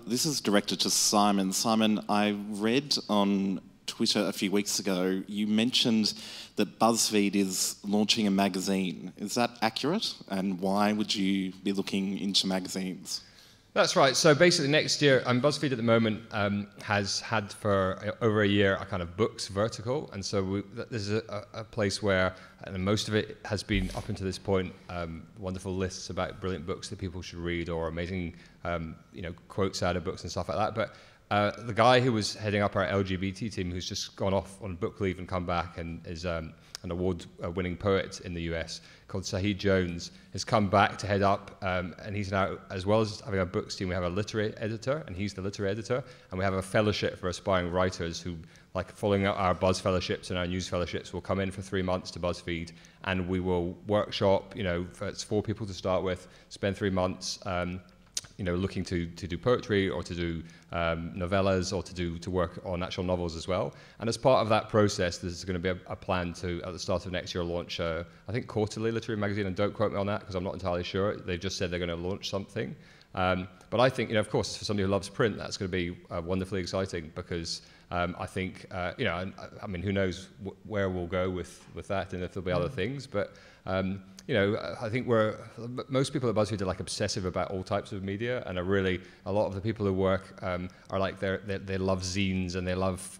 This is directed to Simon. Simon, I read on Twitter a few weeks ago, you mentioned that Buzzfeed is launching a magazine. Is that accurate? And why would you be looking into magazines? That's right. So basically next year, BuzzFeed at the moment has had for over a year a kind of books vertical. And so this is a place where most of it has been, up until this point, wonderful lists about brilliant books that people should read, or amazing quotes out of books and stuff like that. But the guy who was heading up our LGBT team, who's just gone off on book leave and come back and is an award-winning poet in the US called Sahid Jones, has come back to head up, and he's now, as well as having a books team, we have a literary editor, and he's the literary editor, and we have a fellowship for aspiring writers who, like following up our Buzz fellowships and our news fellowships, will come in for 3 months to BuzzFeed, and we will workshop, it's 4 people to start with, spend 3 months, looking to do poetry or to do novellas or to work on actual novels as well. And as part of that process, there's going to be a plan to, at the start of next year, launch, I think, quarterly literary magazine, and don't quote me on that because I'm not entirely sure. They've just said they're going to launch something. But I think, of course, for somebody who loves print, that's going to be wonderfully exciting because I think, who knows where we'll go with that and if there'll be other things. But I think most people at BuzzFeed are like obsessive about all types of media, and are really, a lot of the people who work are like they love zines, and they love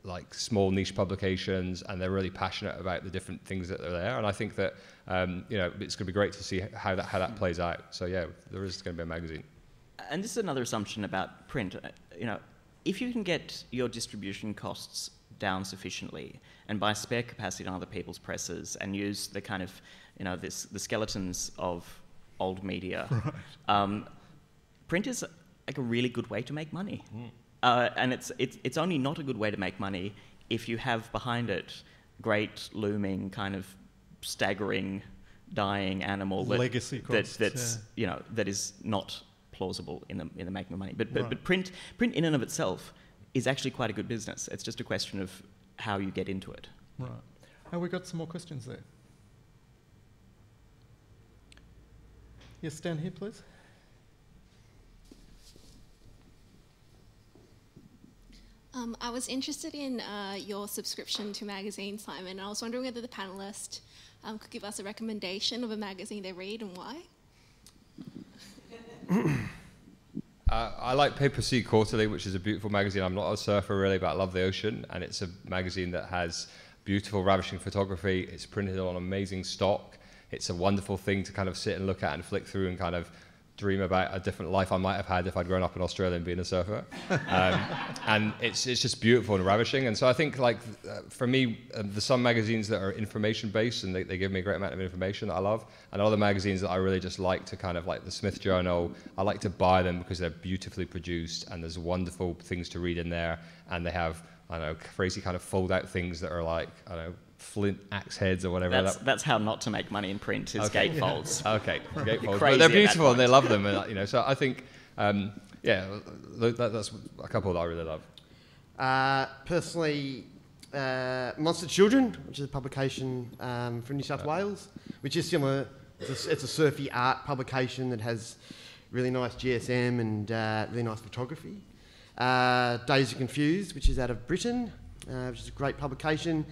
like small niche publications, and they're really passionate about the different things that are there. And I think that it's going to be great to see how that plays out. So yeah, there is going to be a magazine. And this is another assumption about print. If you can get your distribution costs down sufficiently and buy spare capacity on other people's presses and use the kind of, the skeletons of old media, right. Print is like a really good way to make money. And it's only not a good way to make money if you have behind it great looming kind of staggering dying animal legacy costs, that is not plausible in the making of money. But print in and of itself is actually quite a good business. It's just a question of how you get into it. Right. We got some more questions there. Yes, stand here, please. I was interested in your subscription to magazines, Simon, and I was wondering whether the panellist could give us a recommendation of a magazine they read and why. I like Paper Sea Quarterly, which is a beautiful magazine. I'm not a surfer really, but I love the ocean, and it's a magazine that has beautiful, ravishing photography. It's printed on amazing stock. It's a wonderful thing to kind of sit and look at and flick through and kind of dream about a different life I might have had if I'd grown up in Australia and been a surfer. And it's just beautiful and ravishing. And so I think, for me, there's some magazines that are information-based, and they give me a great amount of information that I love, and other magazines that I really just like to kind of, like the Smith Journal, I like to buy them because they're beautifully produced, and there's wonderful things to read in there, and they have, crazy kind of fold-out things that are like, flint axe heads or whatever. That's how not to make money in print is gatefolds. Okay, gatefolds. But they're beautiful and they love them. And, so I think, that's a couple that I really love. Personally, Monster Children, which is a publication from New South Wales, which is similar. It's a surfy art publication that has really nice GSM and really nice photography. Days Are Confused, which is out of Britain, which is a great publication.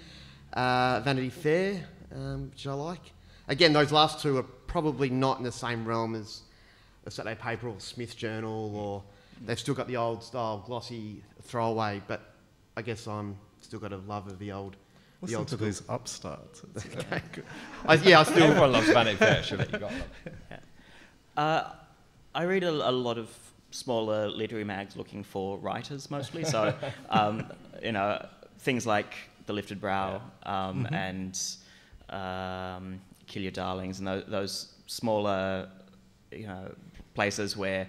Vanity Fair, which I like. Again, those last two are probably not in the same realm as a Saturday Paper or Smith Journal, or they've still got the old style glossy throwaway, but I guess I'm still got a love of the old. Listen to these upstarts. Okay. I still. Everyone loves Vanity Fair, surely you got them. I read a lot of smaller literary mags looking for writers mostly. So, things like The Lifted Brow and Kill Your Darlings, and those smaller, places where,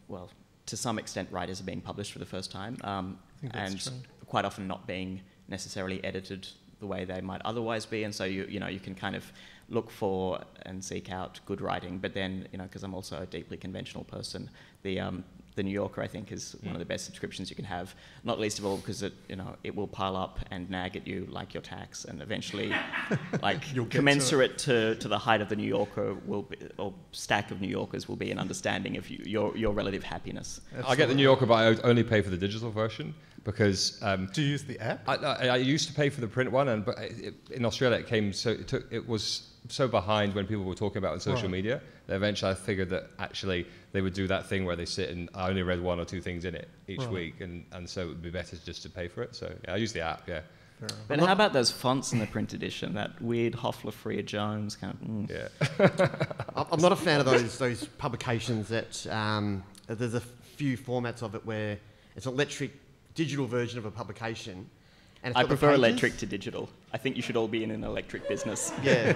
well, to some extent, writers are being published for the first time, and true. Quite often not being necessarily edited the way they might otherwise be, and so you can kind of look for and seek out good writing. But then, because I'm also a deeply conventional person, the New Yorker, I think, is one of the best subscriptions you can have, not least of all because it will pile up and nag at you like your tax, and eventually, commensurate to the height of the New Yorker or stack of New Yorkers will be an understanding of your relative happiness. Absolutely. I get the New Yorker, but I only pay for the digital version because... do you use the app? I used to pay for the print one, but in Australia it came, so it was so behind when people were talking about it on social media that eventually I figured that actually they would do that thing where they sit and I only read 1 or 2 things in it each week, and so it would be better just to pay for it. So yeah, I use the app. Yeah. But how about those fonts in the print edition? That weird Hoffler Freer Jones kind of. Yeah. I'm not a fan of those publications that there's a few formats of it where it's an electric digital version of a publication. And I prefer electric to digital. I think you should all be in an electric business. Yeah.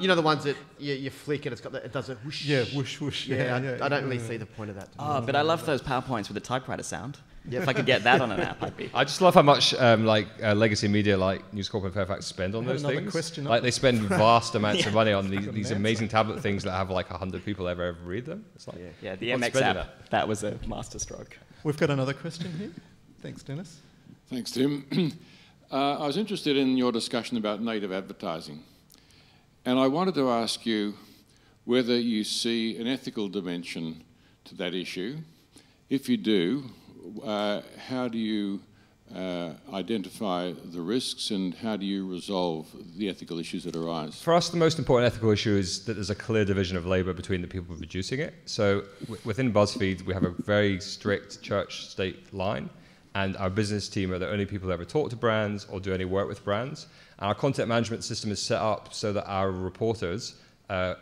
You know the ones that you flick and it does a whoosh. Yeah, whoosh, whoosh. Yeah, I don't really see the point of that. But I love those PowerPoints with the typewriter sound. Yeah. If I could get that on an app, I'd be. I just love how much legacy media like News Corp and Fairfax spend on those things. Question like they spend vast amounts of money on these amazing tablet things that have like 100 people ever read them. It's like, the MX app, that was a masterstroke. We've got another question here. Thanks, Dennis. Thanks, Tim. I was interested in your discussion about native advertising. And I wanted to ask you whether you see an ethical dimension to that issue. If you do, how do you identify the risks and how do you resolve the ethical issues that arise? For us, the most important ethical issue is that there's a clear division of labour between the people producing it. So within Buzzfeed, we have a very strict church-state line, and our business team are the only people who ever talk to brands or do any work with brands. And our content management system is set up so that our reporters,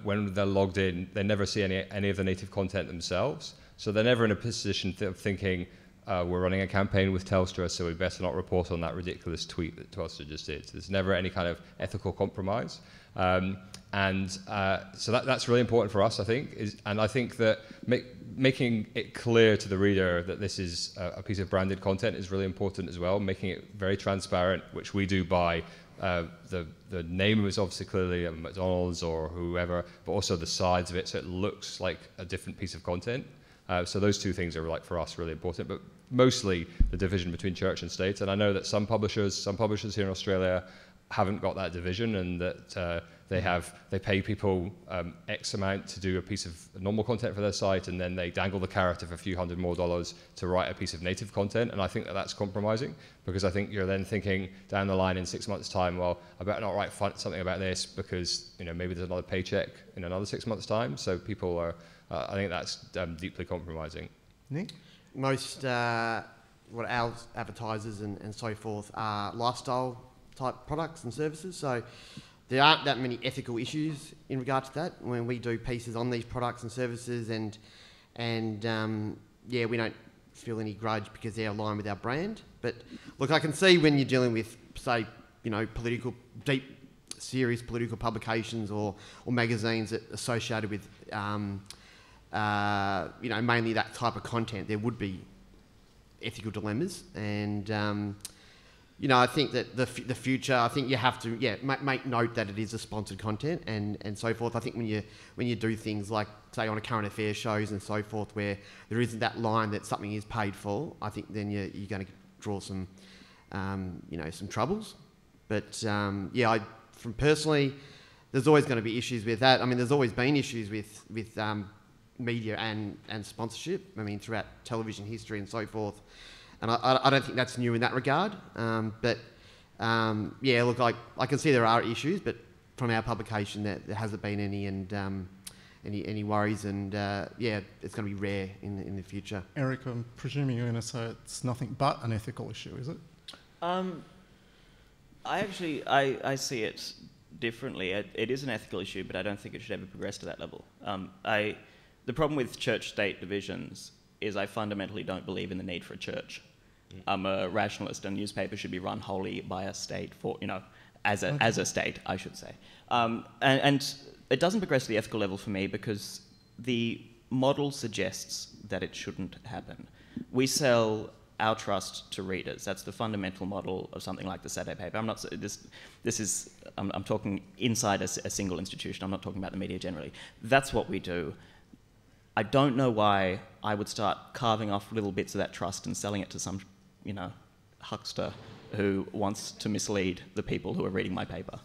when they're logged in, they never see any of the native content themselves. So they're never in a position of thinking, we're running a campaign with Telstra, so we better not report on that ridiculous tweet that Telstra just did. There's never any kind of ethical compromise. So that's really important for us, I think. And I think that making it clear to the reader that this is a piece of branded content is really important as well, making it very transparent, which we do by the name is obviously clearly McDonald's or whoever, but also the sides of it, so it looks like a different piece of content. So those two things are, like, for us, really important, but mostly the division between church and state. And I know that some publishers here in Australia haven't got that division, and that they pay people X amount to do a piece of normal content for their site, and then they dangle the carrot of a few $100 more to write a piece of native content. And I think that that's compromising, because I think you're then thinking down the line in 6 months' time, well, I better not write something about this because maybe there's another paycheck in another 6 months' time. So people are. I think that's deeply compromising. Nick? Most what our advertisers and so forth are lifestyle type products and services, so there aren't that many ethical issues in regard to that when we do pieces on these products and services, and we don't feel any grudge because they're aligned with our brand. But look, I can see when you're dealing with, say, deep, serious political publications or magazines that are associated with mainly that type of content, there would be ethical dilemmas. And, I think that the future, I think you have to, make note that it is a sponsored content and so forth. I think when you do things like, say, on a current affairs shows and so forth, where there isn't that line that something is paid for, I think then you're going to draw some, some troubles. But, from personally, there's always going to be issues with that. I mean, there's always been issues with media and sponsorship, throughout television history and so forth. And I don't think that's new in that regard. Look, I can see there are issues, but from our publication there hasn't been any, and any worries, and it's going to be rare in the future. Erik, I'm presuming you're going to say it's nothing but an ethical issue, is it? I see it differently. It is an ethical issue, but I don't think it should ever progress to that level. The problem with church-state divisions is I fundamentally don't believe in the need for a church. I'm a rationalist, and newspapers should be run wholly by a state as a state, I should say. And it doesn't progress to the ethical level for me because the model suggests that it shouldn't happen. We sell our trust to readers. That's the fundamental model of something like the Saturday paper. I'm talking inside a single institution. I'm not talking about the media generally. That's what we do. I don't know why I would start carving off little bits of that trust and selling it to some, huckster who wants to mislead the people who are reading my paper.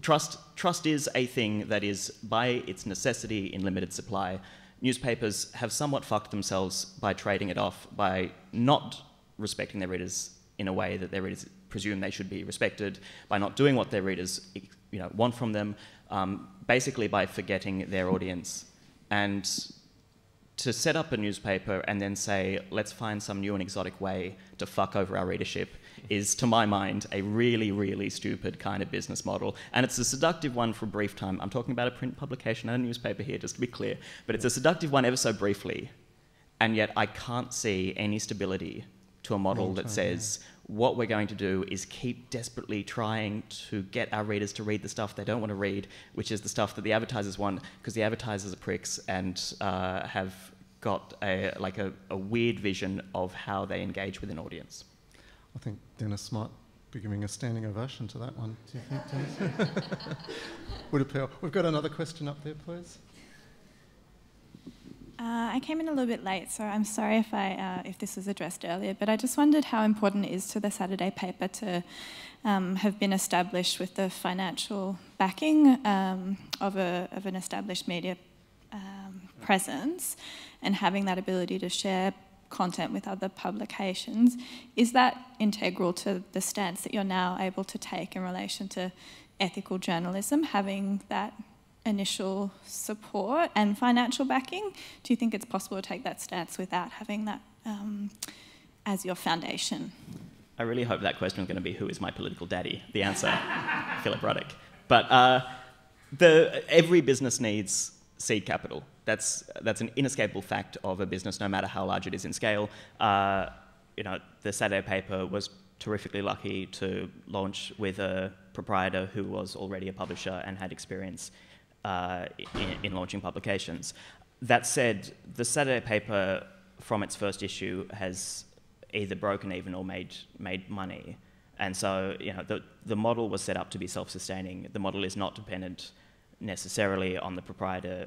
Trust is a thing that is, by its necessity, in limited supply. Newspapers have somewhat fucked themselves by trading it off, by not respecting their readers in a way that their readers presume they should be respected, by not doing what their readers want from them, basically by forgetting their audience. And to set up a newspaper and then say, let's find some new and exotic way to fuck over our readership is, to my mind, a really, really stupid kind of business model. And it's a seductive one for a brief time. I'm talking about a print publication and a newspaper here, just to be clear. But it's a seductive one ever so briefly. And yet I can't see any stability to a model that says, what we're going to do is keep desperately trying to get our readers to read the stuff they don't want to read, which is the stuff that the advertisers want, because the advertisers are pricks and have got a weird vision of how they engage with an audience. I think Dennis might be giving a standing ovation to that one. Do you think, Dennis? Would appeal. We've got another question up there, please. I came in a little bit late, so I'm sorry if this was addressed earlier, but I just wondered how important it is to the Saturday paper to have been established with the financial backing of an established media presence and having that ability to share content with other publications. Is that integral to the stance that you're now able to take in relation to ethical journalism, having that initial support and financial backing? Do you think it's possible to take that stance without having that as your foundation? I really hope that question is going to be, who is my political daddy? The answer, Philip Ruddock. But every business needs seed capital. That's an inescapable fact of a business, no matter how large it is in scale. The Saturday paper was terrifically lucky to launch with a proprietor who was already a publisher and had experience in launching publications. That said, the Saturday paper, from its first issue, has either broken even or made money. And so, the model was set up to be self-sustaining. The model is not dependent necessarily on the proprietor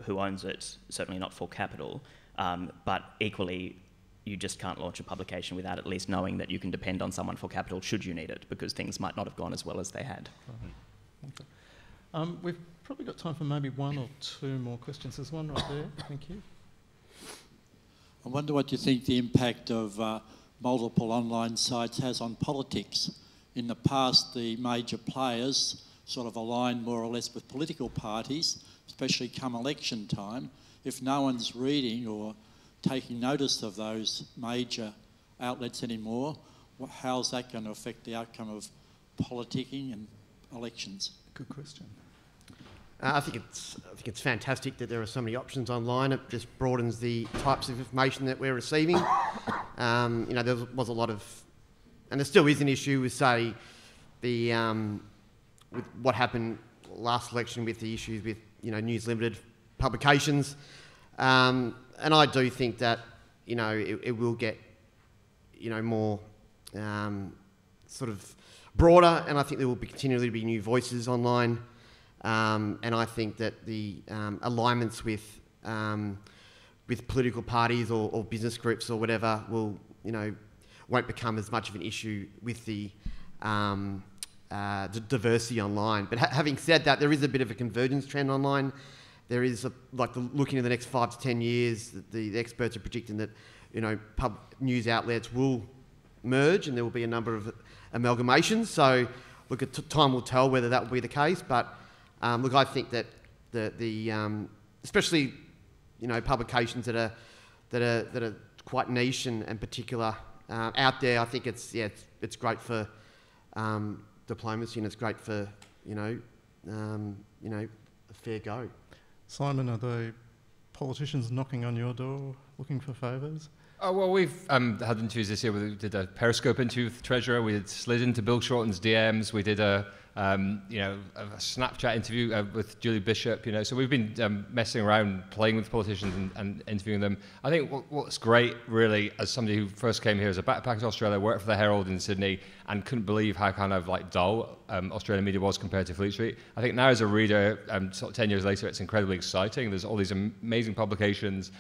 who owns it, certainly not for capital. But equally, you just can't launch a publication without at least knowing that you can depend on someone for capital should you need it, because things might not have gone as well as they had. Okay. We've probably got time for maybe one or two more questions. There's one right there. Thank you. I wonder what you think the impact of multiple online sites has on politics. In the past, the major players sort of align more or less with political parties, especially come election time. If no one's reading or taking notice of those major outlets anymore, how's that going to affect the outcome of politicking and elections? Good question. I think it's fantastic that there are so many options online. It just broadens the types of information that we're receiving. There was a lot of, and there still is an issue with, say, with what happened last election with the issues with News Limited publications, and I do think that it will get more sort of broader, and I think there will continually be new voices online. And I think that the alignments with political parties or business groups or whatever won't become as much of an issue with the diversity online. But having said that, there is a bit of a convergence trend online. There is looking at the next 5 to 10 years, the experts are predicting that news outlets will merge and there will be a number of amalgamations. So look, time will tell whether that will be the case. But look, I think that the especially publications that are quite niche and particular out there, I think it's great for diplomacy and it's great for a fair go. Simon, are the politicians knocking on your door looking for favours? Oh, well, we've had interviews this year. We did a Periscope interview with the Treasurer. We slid into Bill Shorten's DMs. We did a Snapchat interview with Julie Bishop. So we've been messing around, playing with politicians and interviewing them. I think what's great, really, as somebody who first came here as a backpacker to Australia, worked for the Herald in Sydney, and couldn't believe how kind of dull Australian media was compared to Fleet Street. I think now as a reader, sort of 10 years later, it's incredibly exciting. There's all these amazing publications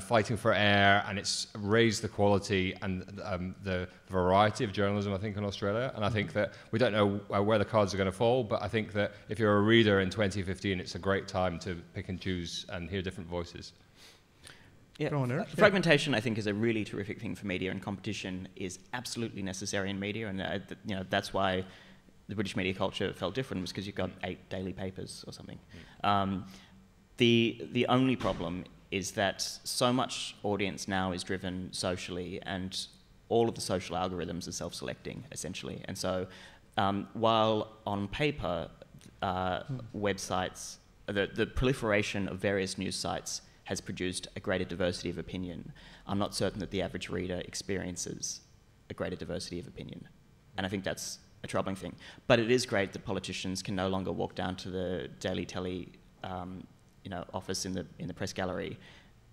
fighting for air, and it's raised the quality and the variety of journalism, I think, in Australia. And I think that we don't know where the cards are going to fall, but I think that if you're a reader in 2015, it's a great time to pick and choose and hear different voices. Yeah, Go on, Erik. Fragmentation, I think, is a really terrific thing for media, and competition is absolutely necessary in media, and that's why the British media culture felt different was because you've got 8 daily papers or something. The only problem is that so much audience now is driven socially, and all of the social algorithms are self-selecting, essentially. And so while on paper, websites, the proliferation of various news sites has produced a greater diversity of opinion, I'm not certain that the average reader experiences a greater diversity of opinion. And I think that's a troubling thing. But it is great that politicians can no longer walk down to the Daily Telly office in the press gallery,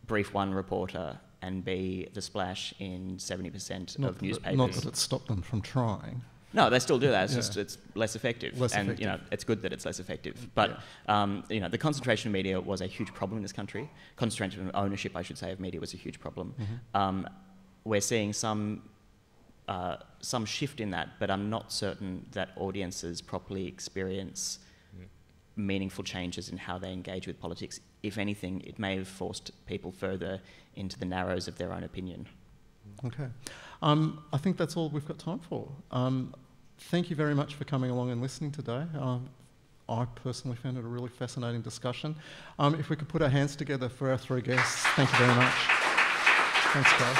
brief one reporter, and be the splash in 70% of newspapers. Not that it stopped them from trying. No, they still do that. It's just it's less effective, and effective. It's good that it's less effective. But the concentration of media was a huge problem in this country. Concentration of ownership, I should say, of media was a huge problem. We're seeing some shift in that, but I'm not certain that audiences properly experience meaningful changes in how they engage with politics. If anything, it may have forced people further into the narrows of their own opinion. Okay. I think that's all we've got time for. Thank you very much for coming along and listening today. I personally found it a really fascinating discussion. If we could put our hands together for our 3 guests. Thank you very much. Thanks, guys.